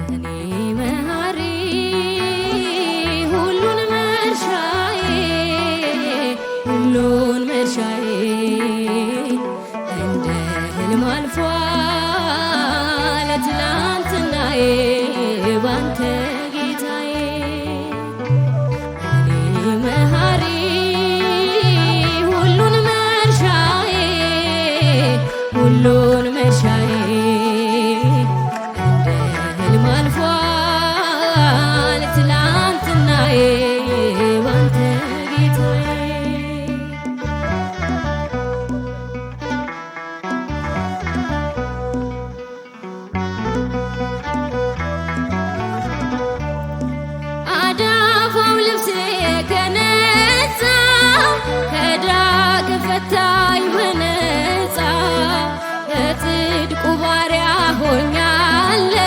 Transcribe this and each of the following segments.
እኔ መሃሪ ሁሉን መርሻዬ ሁሉን መርሻዬ እንደ ህልም አልፏል ትላንትናዬ ባንተ ጌታዬ እኔ መሃሪ ሁሉን መርሻዬ ሁሉን መርሻዬ እንደ ህልም አልፏል ትላንትናዬ ባንተ ጌታዬ አዳፋው ልብሴ ከነጻ ከዕዳ ከፈታኝ በነጻ የጽድቁ ባሪያ ሆኛለሁ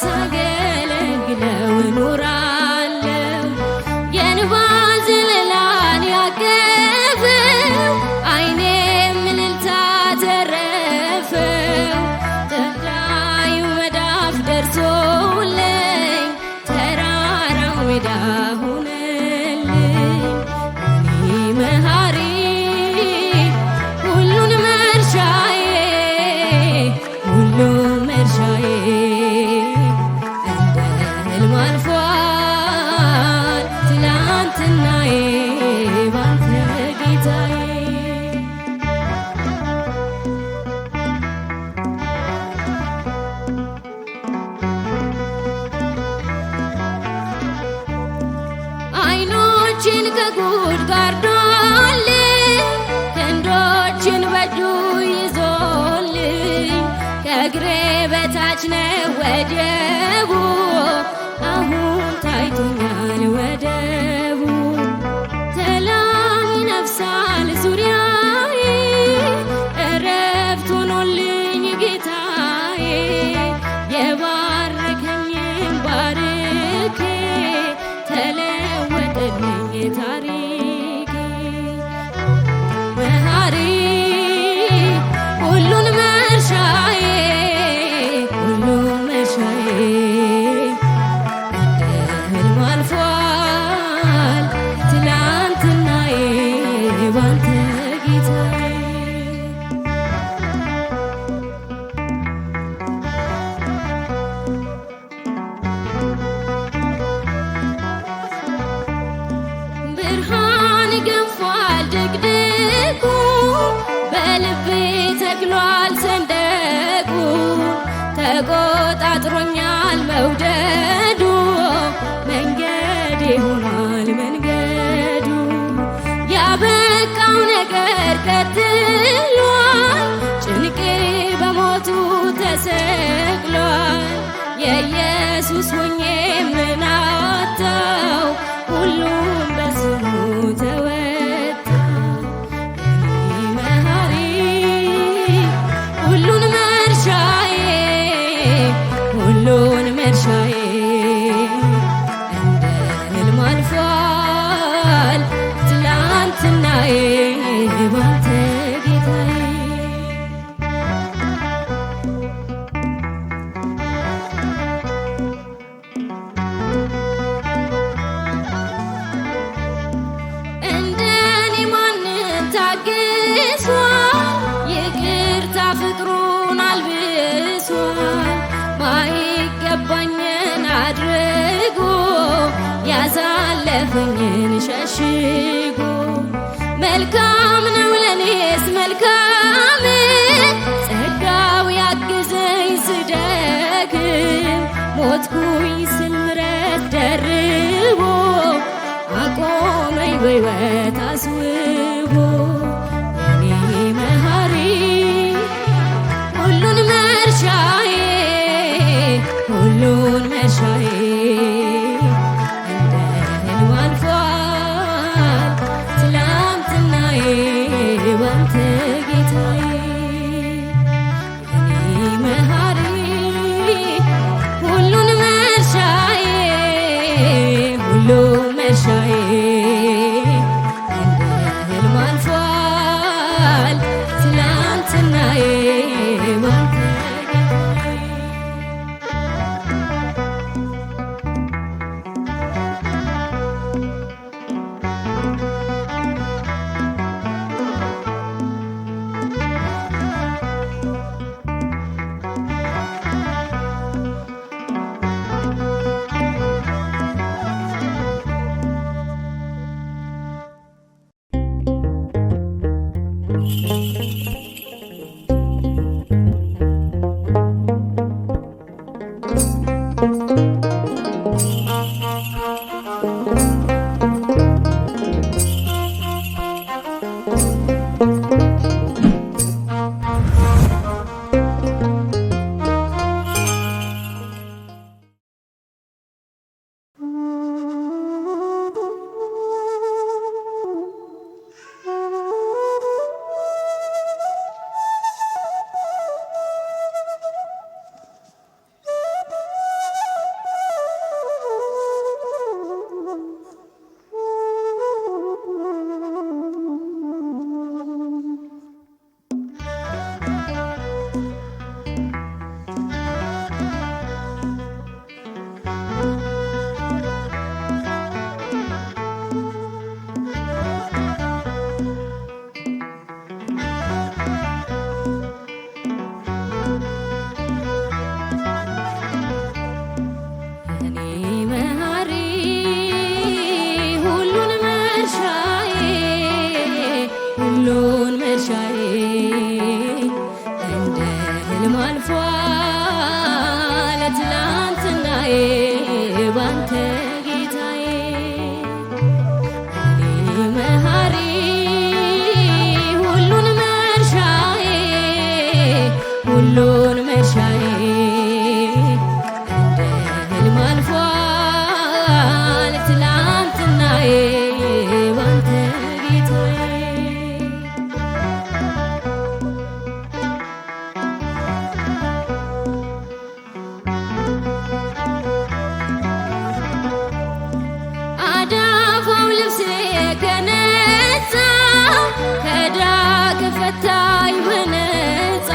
ሳገለግለው እኖራለሁ የእንባ ዘለላን ያቀፈው ዓይኔም እልልታ ተረፈው ተዳዩ መዳፍ ደርሶልኝ ተራራው ሜዳ ሆነልኝ እኔ መሃሪ ሁሉን መርሻዬ ሁሉን መርሻዬ እንደ ህልም አልፏል ትላንትናዬ ባንተ ጌታዬ ዓይኖችን ከጉድ ጋርዶልኝ ክንዶችን በእጁ ይዞልኝ ከእግሬ በታች ነው ወደቡ አሁን ታይቶኛል ወደቡ ሰላም ይነፍሳል ዙሪያዬ እረፍት ሆኖልኝ ጌታዬ የባረከኝን ባርኬ ተለወጠልኝ ታሪኬ መሃሪ ሁሉን መርሻዬ ሁሉን መርሻዬ እንደ ህልም አልፏል ትላንትናዬ ባንተ ጌታዬ ብርሃን ገንፏል ድቅድቁ በልቤ ተክሏል ሰንደቁ ተቆጣጥሮኛል መውደዱ መንገድ ሆኗል መንገዱ ያበቃው ነገር ቀጥሏል ጭንቄ በሞቱ ተሰቅሏል የኢየሱስ ሆኜ ምን አጣው ሁሉም በስሙ ተወጣ እኔ መሃሪ ሁሉን መርሻዬ ሁሉን መርሻዬ እንደ ህልም አልፏል ትላንትናዬ ባንተ ጌታዬ እንደኔ ማንን ታግሷል ይቅርታ ፍቅሩን አልብሷል ማይገባኝን አድርጎ ያሳለፈኝን ሸሽጎ መልካም ነው ለኔስ መልካም ጸጋው ያግዘኝ ስደክም ሞትኩኝ ስል ምሕረት ደርቦ አቆመኝ በሕይወት አስውቦ የኔ መሃሪ ሁሉን መርሻዬ ሁሉን መርሻዬ እንደ ህልም አልፏል ትላንትናዬ ባንተ ጌታዬ የኔ መሃሪ ሁሉን መርሻዬ ሁሉን መርሻዬ እንደ ህልም አልፏል ትላንትናዬ ባንተ ጌታዬ ትላንትናዬ ባንተ ጌታዬ እኔ መሃሪ ሁሉን መርሻዬ ሁሉን መርሻዬ እንደ ሕልም አልፏል ትላንትናዬ ባንተ ጌታዬ አዳፋው ልብሴ ከነጻ ከዕዳ ከፈታኝ በነጻ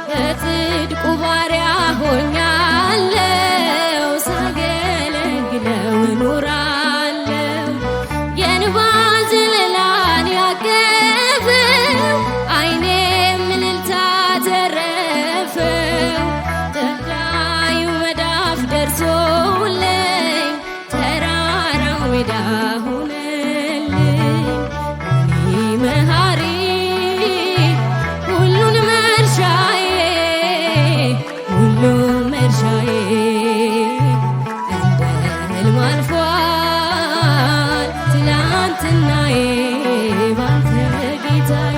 በጽድቁ ባሪያ ሆኛለሁ ሳገለግለው እኖራለሁ የእንባ ዘለላን ያቀፈው ዓይኔም እልልታ ተረፈው ተዳዩ መዳፍ ደርሶልኝ ተራራው ሜዳ ሆነልኝ እኔ መሃሪ ሁሉን መርሻዬ ሁሉን መርሻዬ እንደ ሕልም አልፏል ትላንትናዬ ባንተ ጌታዬ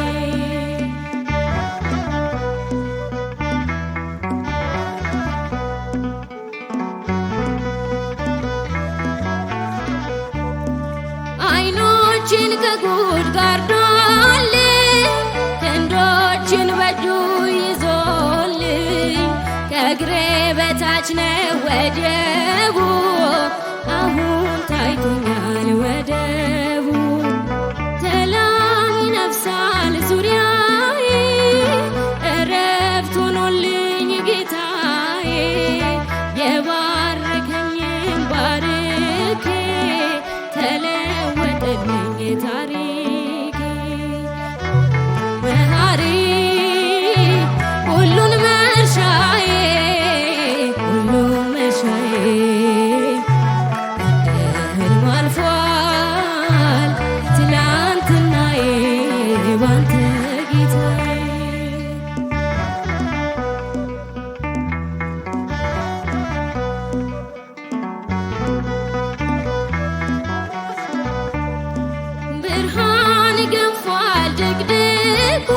ዓይኖችን ከጉድ ጋርዶልኝ ክንዶችን በእጁ ይዞልኝ ከእግሬ በታች ነው ወደቡ አሁን ታይቶኛል ወደቡ ሰላም ይነፍሳል ዙሪያዬ እረፍት ሆኖልኝ ጌታዬ የባረከኝን ባርኬ ተለወጠልኝ ታሪኬ መሃሪ ሁሉን መርሻዬ ሁሉን መርሻዬ እንደ ሕልም አልፏል ትላንትናዬ ባንተ ጌታዬ ብርሃን ገፏል ድቅድቁ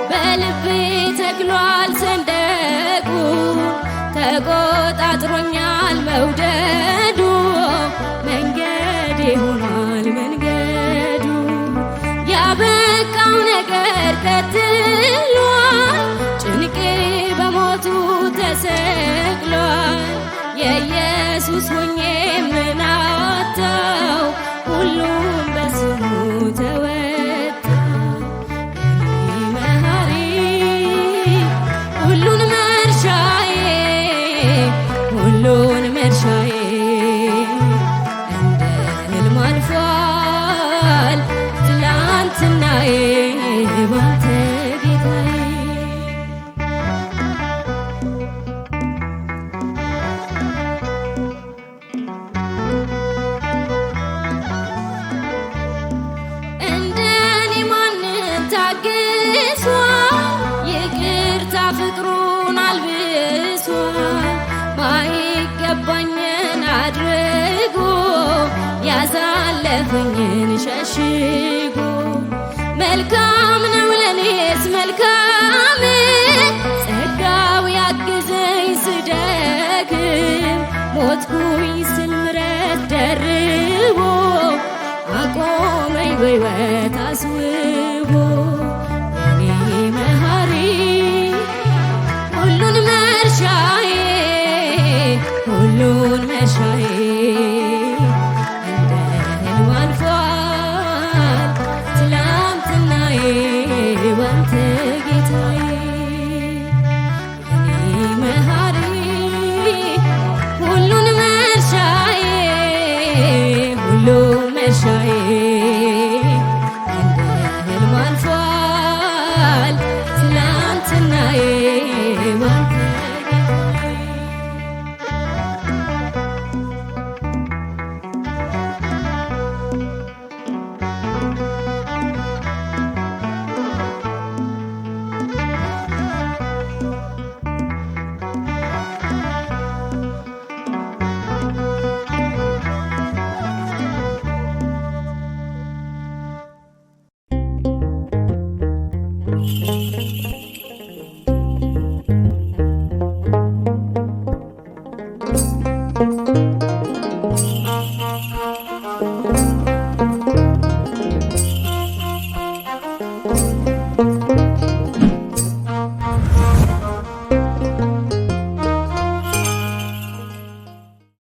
በልቤ ተክሏል ሰንደቁ ተቆጣጥሮኛል መውደዱ መንገዴ ሆኗል መንገዱ ያበቃው ነገር ቀጥሏል ጭንቄ በሞቱ ተሰቅሏል የኢየሱስ ሆኜ ምን አጣው ሁሉም በስሙ ተወጣ እኔ መሃሪ ሁሉን መርሻዬ ሁሉን መርሻዬ እንደ ሕልም አልፏል ትላንትናዬ ባንተ ጌታዬ እንደኔ ማንን ታግሷል ይቅርታ ፍቅሩን አልብሷል ማይገባኝን አድርጎ ያሳለፈኝን ሸሽጎ መልካም ነው ለኔስ መልካም ጸጋው ያግዘኝ ስደክም ሞትኩኝ ስል ምሕረት ደርቦ አቆመኝ በሕይወት አስውቦ እኔ መሃሪ ሁሉን መርሻዬ ሁሉን መርሻዬ እንደ ሕልም አልፏል ትላንትናዬ ባንተ ጌታዬ እኔ መሃሪ ሁሉን መርሻዬ ሁሉን መርሻዬ